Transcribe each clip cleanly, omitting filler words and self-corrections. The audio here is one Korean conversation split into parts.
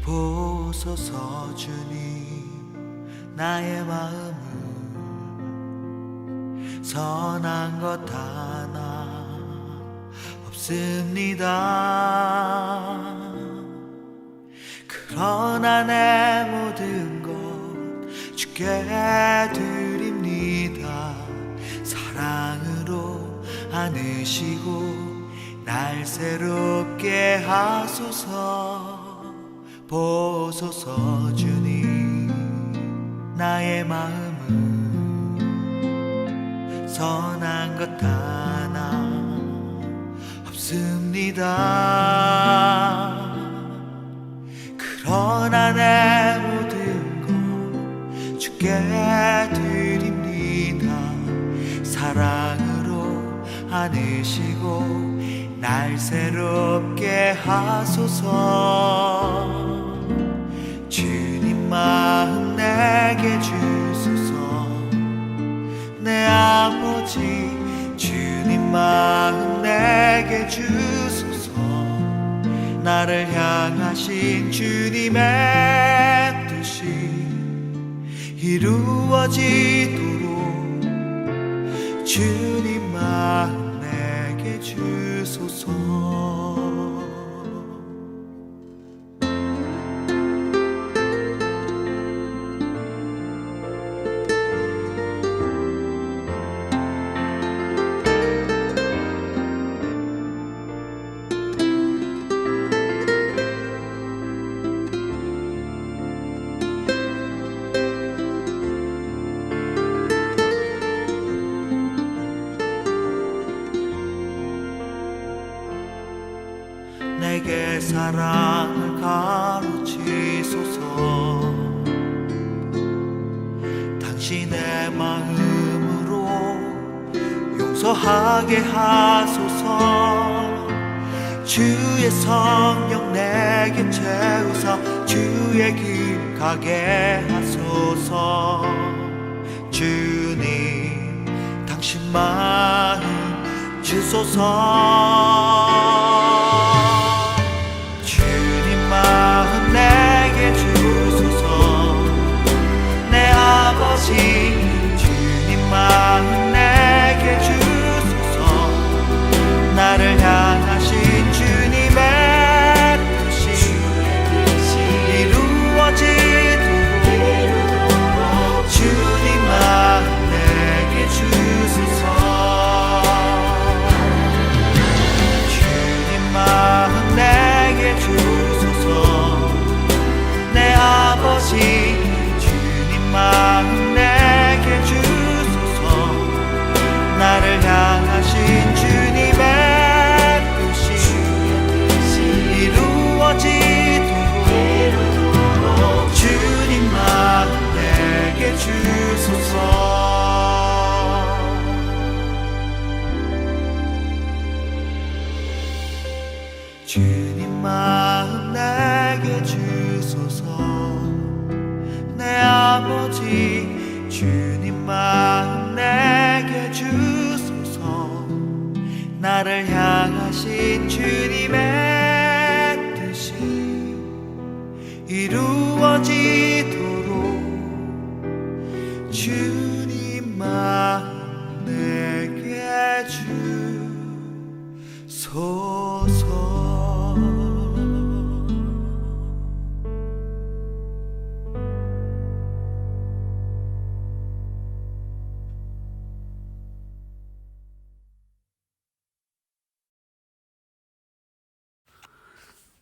보소서 주님, 나의 마음은 선한 것 하나 없습니다. 그러나 내 모든 것 주께 드립니다. 사랑으로 안으시고 날 새롭게 하소서. 보소서 주님, 나의 마음은 선한 것 하나 없습니다. 그러나 내 모든 것 주께 드립니다. 사랑으로 안으시고 날 새롭게 하소서. 주님 마음 내게 주소서. 내 아버지 주님 마음 내게 주소서. 나를 향하신 주님의 뜻이 이루어지도록 주님 마음 내게 주소서. 내게 사랑을 가르치소서. 당신의 마음으로 용서하게 하소서. 주의 성령 내게 채우사 주의 길 가게 하소서. 주님 당신 마음 주소서. 마음 내게 주소서. 내 아버지 주님 마음 내게 주소서. 나를 향하신 주님의 뜻이 이루어지도록 주님 마음 내게 주소서. 주님 마음 내게 주소서. 내 아버지 주님 마음 내게 주소서. 나를 향하신 주님의 뜻이 이루어지도록 주님 마음 내게 주소서. 주님 마음 내게 주소서. 내 아버지 주님 마음 내게 주소서. 나를 향하신 주님의 뜻이 이루어지도록 주님 마음 내게 주소서.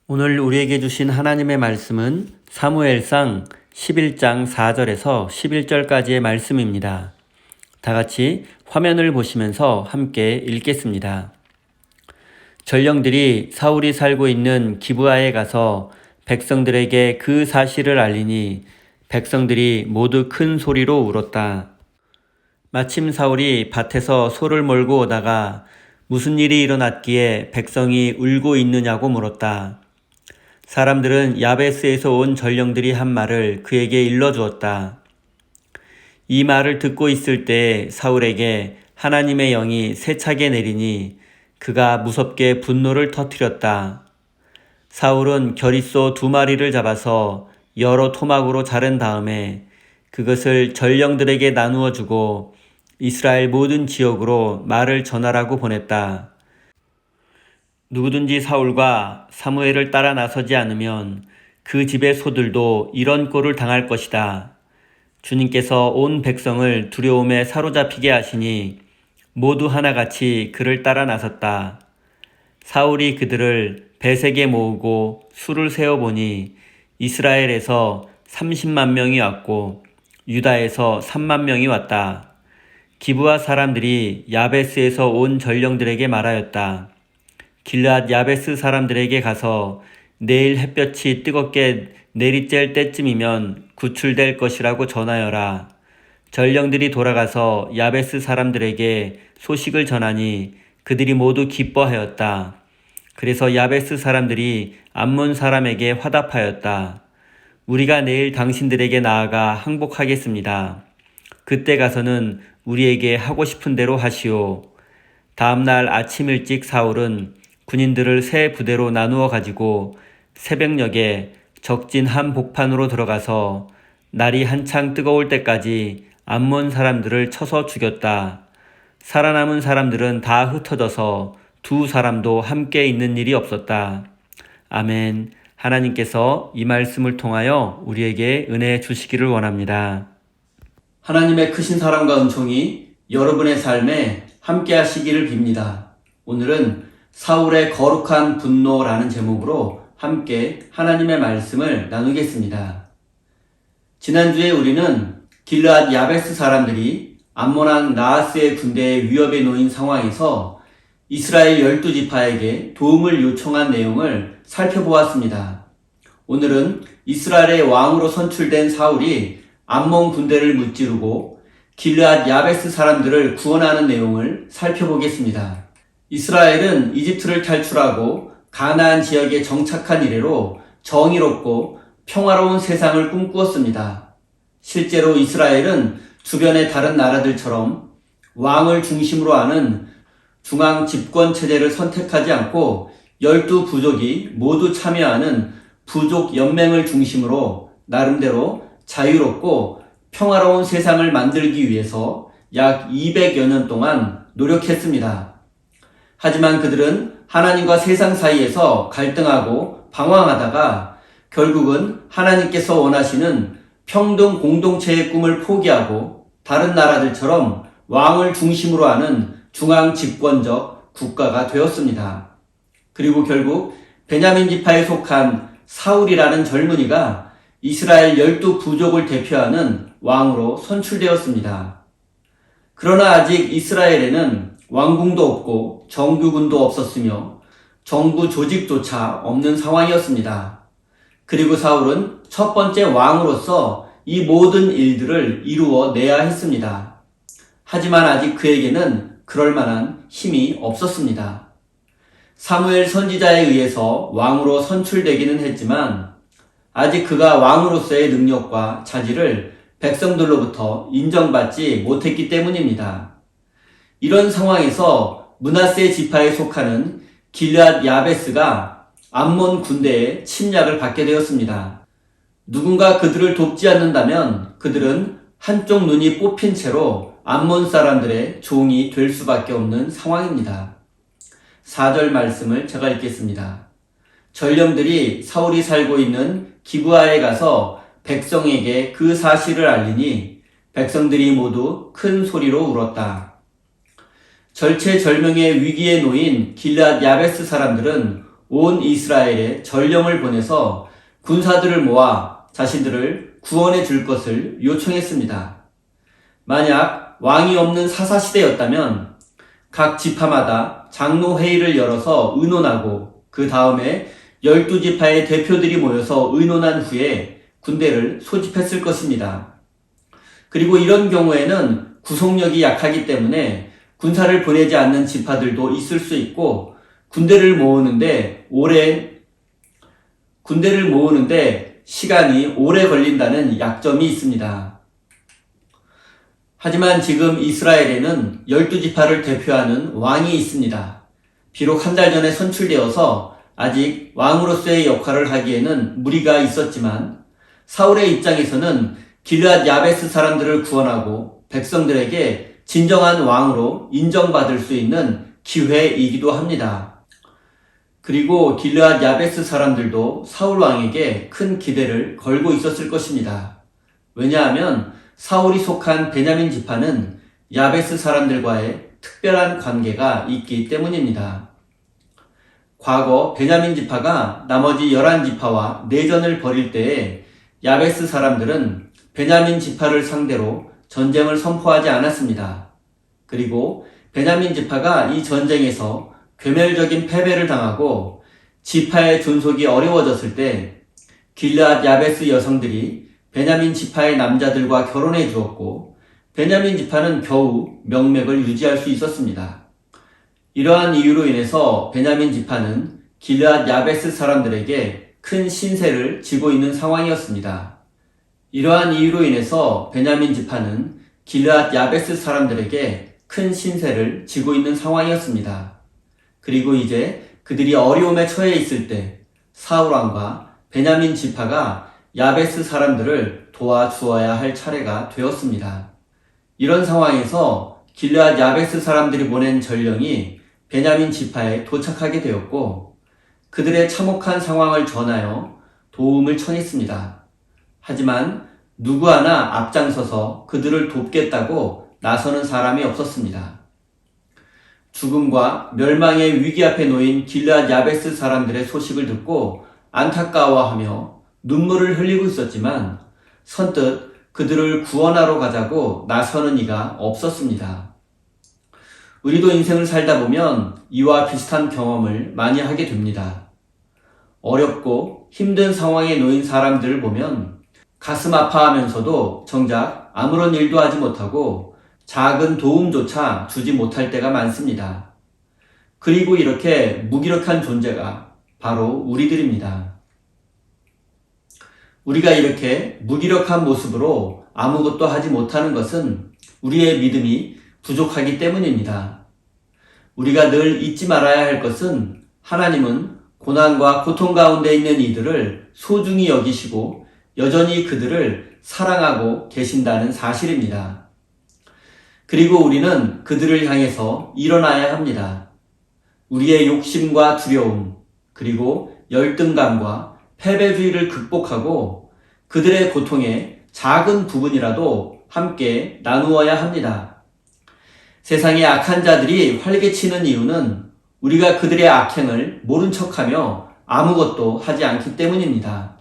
오늘 우리에게 주신 하나님의 말씀은 사무엘상 11장 4절에서 11절까지의 말씀입니다. 다 같이 화면을 보시면서 함께 읽겠습니다. 전령들이 사울이 살고 있는 기브아에 가서 백성들에게 그 사실을 알리니 백성들이 모두 큰 소리로 울었다. 마침 사울이 밭에서 소를 몰고 오다가 무슨 일이 일어났기에 백성이 울고 있느냐고 물었다. 사람들은 야베스에서 온 전령들이 한 말을 그에게 일러주었다. 이 말을 듣고 있을 때 사울에게 하나님의 영이 세차게 내리니 그가 무섭게 분노를 터뜨렸다. 사울은 겨릿소 2마리를 잡아서 여러 토막으로 자른 다음에 그것을 전령들에게 나누어 주고 이스라엘 모든 지역으로 말을 전하라고 보냈다. 누구든지 사울과 사무엘을 따라 나서지 않으면 그 집의 소들도 이런 꼴을 당할 것이다. 주님께서 온 백성을 두려움에 사로잡히게 하시니 모두 하나같이 그를 따라 나섰다. 사울이 그들을 베색에 모으고 수를 세어보니 이스라엘에서 30만 명이 왔고 유다에서 3만 명이 왔다. 기브아 사람들이 야베스에서 온 전령들에게 말하였다. 길앗 야베스 사람들에게 가서 내일 햇볕이 뜨겁게 내리쬐을 때쯤이면 구출될 것이라고 전하여라. 전령들이 돌아가서 야베스 사람들에게 소식을 전하니 그들이 모두 기뻐하였다. 그래서 야베스 사람들이 암몬 사람에게 화답하였다. 우리가 내일 당신들에게 나아가 항복하겠습니다. 그때 가서는 우리에게 하고 싶은 대로 하시오. 다음날 아침 일찍 사울은 군인들을 세 부대로 나누어 가지고 새벽녘에 적진 한 복판으로 들어가서 날이 한창 뜨거울 때까지 암몬 사람들을 쳐서 죽였다. 살아남은 사람들은 다 흩어져서 2사람도 함께 있는 일이 없었다. 아멘. 하나님께서 이 말씀을 통하여 우리에게 은혜 주시기를 원합니다. 하나님의 크신 사랑과 은총이 여러분의 삶에 함께 하시기를 빕니다. 오늘은 사울의 거룩한 분노라는 제목으로 함께 하나님의 말씀을 나누겠습니다. 지난주에 우리는 길르앗 야베스 사람들이 암몬 왕 나하스의 군대의 위협에 놓인 상황에서 이스라엘 12지파에게 도움을 요청한 내용을 살펴보았습니다. 오늘은 이스라엘의 왕으로 선출된 사울이 암몬 군대를 무찌르고 길르앗 야베스 사람들을 구원하는 내용을 살펴보겠습니다. 이스라엘은 이집트를 탈출하고 가나안 지역에 정착한 이래로 정의롭고 평화로운 세상을 꿈꾸었습니다. 실제로 이스라엘은 주변의 다른 나라들처럼 왕을 중심으로 하는 중앙 집권 체제를 선택하지 않고 12부족이 모두 참여하는 부족 연맹을 중심으로 나름대로 자유롭고 평화로운 세상을 만들기 위해서 약 200여 년 동안 노력했습니다. 하지만 그들은 하나님과 세상 사이에서 갈등하고 방황하다가 결국은 하나님께서 원하시는 평등 공동체의 꿈을 포기하고 다른 나라들처럼 왕을 중심으로 하는 중앙 집권적 국가가 되었습니다. 그리고 결국 베냐민 지파에 속한 사울이라는 젊은이가 이스라엘 12부족을 대표하는 왕으로 선출되었습니다. 그러나 아직 이스라엘에는 왕궁도 없고 정규군도 없었으며 정부 조직조차 없는 상황이었습니다. 그리고 사울은 첫 번째 왕으로서 이 모든 일들을 이루어내야 했습니다. 하지만 아직 그에게는 그럴 만한 힘이 없었습니다. 사무엘 선지자에 의해서 왕으로 선출되기는 했지만 아직 그가 왕으로서의 능력과 자질을 백성들로부터 인정받지 못했기 때문입니다. 이런 상황에서 므낫세 지파에 속하는 길르앗 야베스가 암몬 군대의 침략을 받게 되었습니다. 누군가 그들을 돕지 않는다면 그들은 한쪽 눈이 뽑힌 채로 암몬 사람들의 종이 될 수밖에 없는 상황입니다. 4절 말씀을 제가 읽겠습니다. 전령들이 사울이 살고 있는 기브아에 가서 백성에게 그 사실을 알리니 백성들이 모두 큰 소리로 울었다. 절체절명의 위기에 놓인 길르앗 야베스 사람들은 온 이스라엘에 전령을 보내서 군사들을 모아 자신들을 구원해 줄 것을 요청했습니다. 만약 왕이 없는 사사시대였다면 각 지파마다 장로회의를 열어서 의논하고 그 다음에 12지파의 대표들이 모여서 의논한 후에 군대를 소집했을 것입니다. 그리고 이런 경우에는 구속력이 약하기 때문에 군사를 보내지 않는 지파들도 있을 수 있고 군대를 모으는데 시간이 오래 걸린다는 약점이 있습니다. 하지만 지금 이스라엘에는 12지파를 대표하는 왕이 있습니다. 비록 한 달 전에 선출되어서 아직 왕으로서의 역할을 하기에는 무리가 있었지만 사울의 입장에서는 길르앗 야베스 사람들을 구원하고 백성들에게 진정한 왕으로 인정받을 수 있는 기회이기도 합니다. 그리고 길르앗 야베스 사람들도 사울 왕에게 큰 기대를 걸고 있었을 것입니다. 왜냐하면 사울이 속한 베냐민 지파는 야베스 사람들과의 특별한 관계가 있기 때문입니다. 과거 베냐민 지파가 나머지 11지파와 내전을 벌일 때에 야베스 사람들은 베냐민 지파를 상대로 전쟁을 선포하지 않았습니다. 그리고 베냐민 지파가 이 전쟁에서 괴멸적인 패배를 당하고 지파의 존속이 어려워졌을 때 길르앗 야베스 여성들이 베냐민 지파의 남자들과 결혼해 주었고 베냐민 지파는 겨우 명맥을 유지할 수 있었습니다. 이러한 이유로 인해서 베냐민 지파는 길르앗 야베스 사람들에게 큰 신세를 지고 있는 상황이었습니다. 이러한 이유로 인해서 베냐민 지파는 길르앗 야베스 사람들에게 큰 신세를 지고 있는 상황이었습니다. 그리고 이제 그들이 어려움에 처해 있을 때 사울 왕과 베냐민 지파가 야베스 사람들을 도와주어야 할 차례가 되었습니다. 이런 상황에서 길르앗 야베스 사람들이 보낸 전령이 베냐민 지파에 도착하게 되었고 그들의 참혹한 상황을 전하여 도움을 청했습니다. 하지만 누구 하나 앞장서서 그들을 돕겠다고 나서는 사람이 없었습니다. 죽음과 멸망의 위기 앞에 놓인 길르앗 야베스 사람들의 소식을 듣고 안타까워하며 눈물을 흘리고 있었지만 선뜻 그들을 구원하러 가자고 나서는 이가 없었습니다. 우리도 인생을 살다 보면 이와 비슷한 경험을 많이 하게 됩니다. 어렵고 힘든 상황에 놓인 사람들을 보면 가슴 아파하면서도 정작 아무런 일도 하지 못하고 작은 도움조차 주지 못할 때가 많습니다. 그리고 이렇게 무기력한 존재가 바로 우리들입니다. 우리가 이렇게 무기력한 모습으로 아무것도 하지 못하는 것은 우리의 믿음이 부족하기 때문입니다. 우리가 늘 잊지 말아야 할 것은 하나님은 고난과 고통 가운데 있는 이들을 소중히 여기시고 여전히 그들을 사랑하고 계신다는 사실입니다. 그리고 우리는 그들을 향해서 일어나야 합니다. 우리의 욕심과 두려움, 그리고 열등감과 패배주의를 극복하고 그들의 고통의 작은 부분이라도 함께 나누어야 합니다. 세상의 악한 자들이 활개치는 이유는 우리가 그들의 악행을 모른 척하며 아무것도 하지 않기 때문입니다.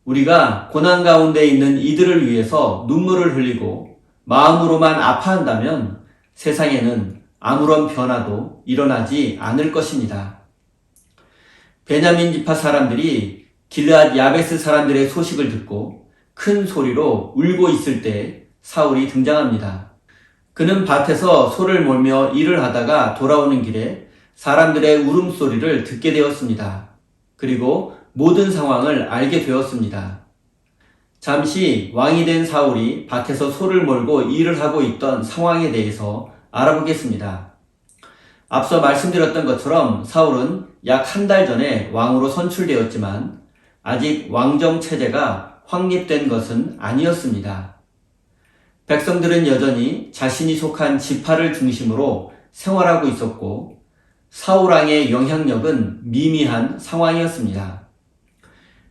우리가 고난 가운데 있는 이들을 위해서 눈물을 흘리고 마음으로만 아파한다면 세상에는 아무런 변화도 일어나지 않을 것입니다. 베냐민 지파 사람들이 길르앗 야베스 사람들의 소식을 듣고 큰 소리로 울고 있을 때 사울이 등장합니다. 그는 밭에서 소를 몰며 일을 하다가 돌아오는 길에 사람들의 울음소리를 듣게 되었습니다. 그리고 모든 상황을 알게 되었습니다. 잠시 왕이 된 사울이 밭에서 소를 몰고 일을 하고 있던 상황에 대해서 알아보겠습니다. 앞서 말씀드렸던 것처럼 사울은 약 한 달 전에 왕으로 선출되었지만 아직 왕정 체제가 확립된 것은 아니었습니다. 백성들은 여전히 자신이 속한 지파를 중심으로 생활하고 있었고 사울왕의 영향력은 미미한 상황이었습니다.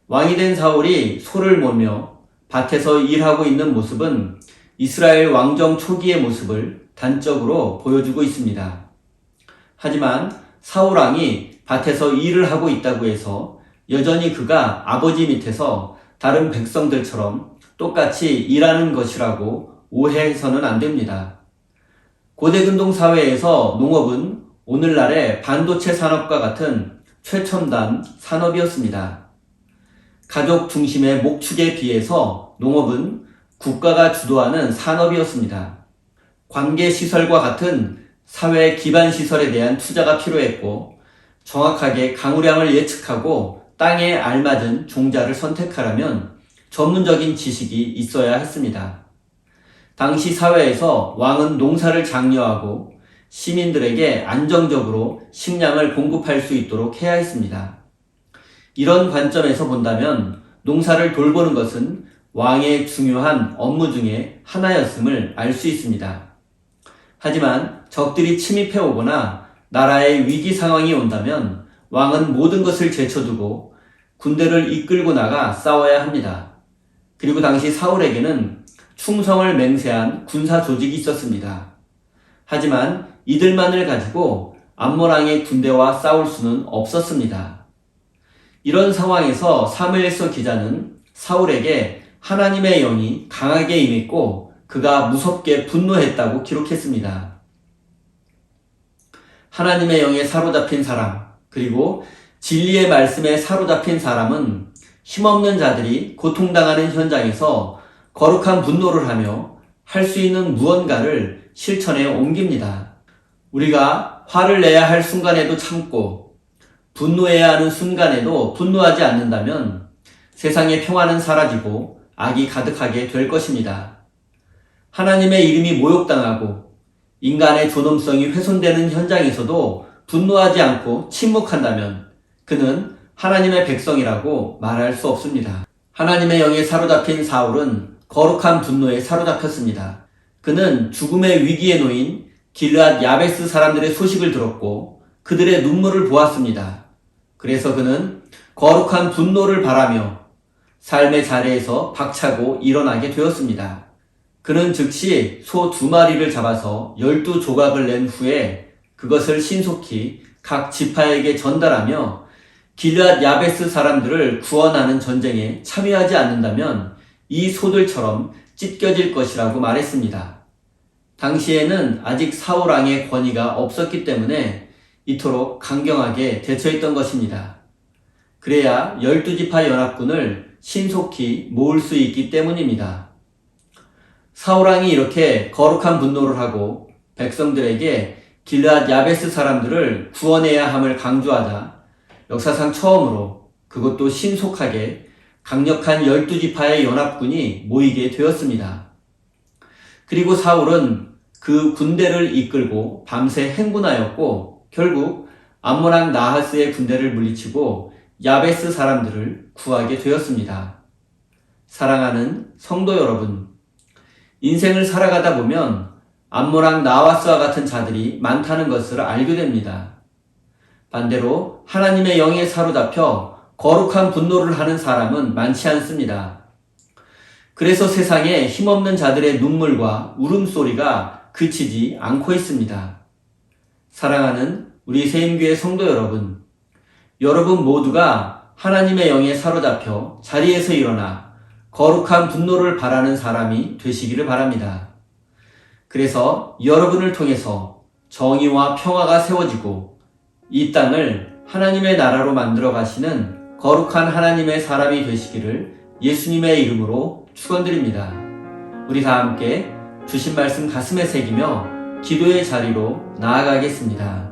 왕이 된 사울이 소를 몰며 밭에서 일하고 있는 모습은 이스라엘 왕정 초기의 모습을 단적으로 보여주고 있습니다. 하지만 사울왕이 밭에서 일을 하고 있다고 해서 여전히 그가 아버지 밑에서 다른 백성들처럼 똑같이 일하는 것이라고 오해해서는 안 됩니다. 고대 근동 사회에서 농업은 오늘날의 반도체 산업과 같은 최첨단 산업이었습니다. 가족 중심의 목축에 비해서 농업은 국가가 주도하는 산업이었습니다. 관계시설과 같은 사회 기반 시설에 대한 투자가 필요했고, 정확하게 강우량을 예측하고 땅에 알맞은 종자를 선택하려면 전문적인 지식이 있어야 했습니다. 당시 사회에서 왕은 농사를 장려하고 시민들에게 안정적으로 식량을 공급할 수 있도록 해야 했습니다. 이런 관점에서 본다면 농사를 돌보는 것은 왕의 중요한 업무 중에 하나였음을 알 수 있습니다. 하지만 적들이 침입해 오거나 나라의 위기 상황이 온다면 왕은 모든 것을 제쳐두고 군대를 이끌고 나가 싸워야 합니다. 그리고 당시 사울에게는 충성을 맹세한 군사 조직이 있었습니다. 하지만 이들만을 가지고 암몬 왕의 군대와 싸울 수는 없었습니다. 이런 상황에서 사무엘서 기자는 사울에게 하나님의 영이 강하게 임했고 그가 무섭게 분노했다고 기록했습니다. 하나님의 영에 사로잡힌 사람, 그리고 진리의 말씀에 사로잡힌 사람은 힘없는 자들이 고통당하는 현장에서 거룩한 분노를 하며 할 수 있는 무언가를 실천에 옮깁니다. 우리가 화를 내야 할 순간에도 참고 분노해야 하는 순간에도 분노하지 않는다면 세상의 평화는 사라지고 악이 가득하게 될 것입니다. 하나님의 이름이 모욕당하고 인간의 존엄성이 훼손되는 현장에서도 분노하지 않고 침묵한다면 그는 하나님의 백성이라고 말할 수 없습니다. 하나님의 영에 사로잡힌 사울은 거룩한 분노에 사로잡혔습니다. 그는 죽음의 위기에 놓인 길르앗 야베스 사람들의 소식을 들었고 그들의 눈물을 보았습니다. 그래서 그는 거룩한 분노를 바라며 삶의 자리에서 박차고 일어나게 되었습니다. 그는 즉시 소 2마리를 잡아서 12조각을 낸 후에 그것을 신속히 각 지파에게 전달하며 길르앗 야베스 사람들을 구원하는 전쟁에 참여하지 않는다면 이 소들처럼 찢겨질 것이라고 말했습니다. 당시에는 아직 사울 왕의 권위가 없었기 때문에 이토록 강경하게 대처했던 것입니다. 그래야 12지파 연합군을 신속히 모을 수 있기 때문입니다. 사울 왕이 이렇게 거룩한 분노를 하고 백성들에게 길르앗 야베스 사람들을 구원해야 함을 강조하자 역사상 처음으로 그것도 신속하게 강력한 12지파의 연합군이 모이게 되었습니다. 그리고 사울은 그 군대를 이끌고 밤새 행군하였고 결국 암몬 왕 나하스의 군대를 물리치고 야베스 사람들을 구하게 되었습니다. 사랑하는 성도 여러분, 인생을 살아가다 보면 암몬 왕 나하스와 같은 자들이 많다는 것을 알게 됩니다. 반대로 하나님의 영에 사로잡혀 거룩한 분노를 하는 사람은 많지 않습니다. 그래서 세상에 힘없는 자들의 눈물과 울음소리가 그치지 않고 있습니다. 사랑하는 우리 세임교회 성도 여러분, 여러분 모두가 하나님의 영에 사로잡혀 자리에서 일어나 거룩한 분노를 바라는 사람이 되시기를 바랍니다. 그래서 여러분을 통해서 정의와 평화가 세워지고 이 땅을 하나님의 나라로 만들어 가시는 거룩한 하나님의 사람이 되시기를 예수님의 이름으로 축원드립니다. 우리 다 함께 주신 말씀 가슴에 새기며 기도의 자리로 나아가겠습니다.